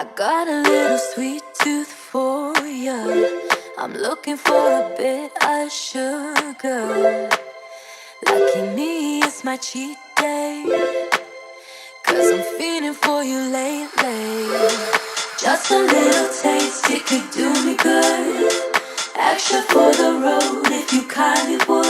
I got a little sweet tooth for ya. I'm looking for a bit of sugar. Lucky me, it's my cheat day, 'cause I'm feeling for you lately. Just a little taste, it could do me good. Extra for the road if you kindly would.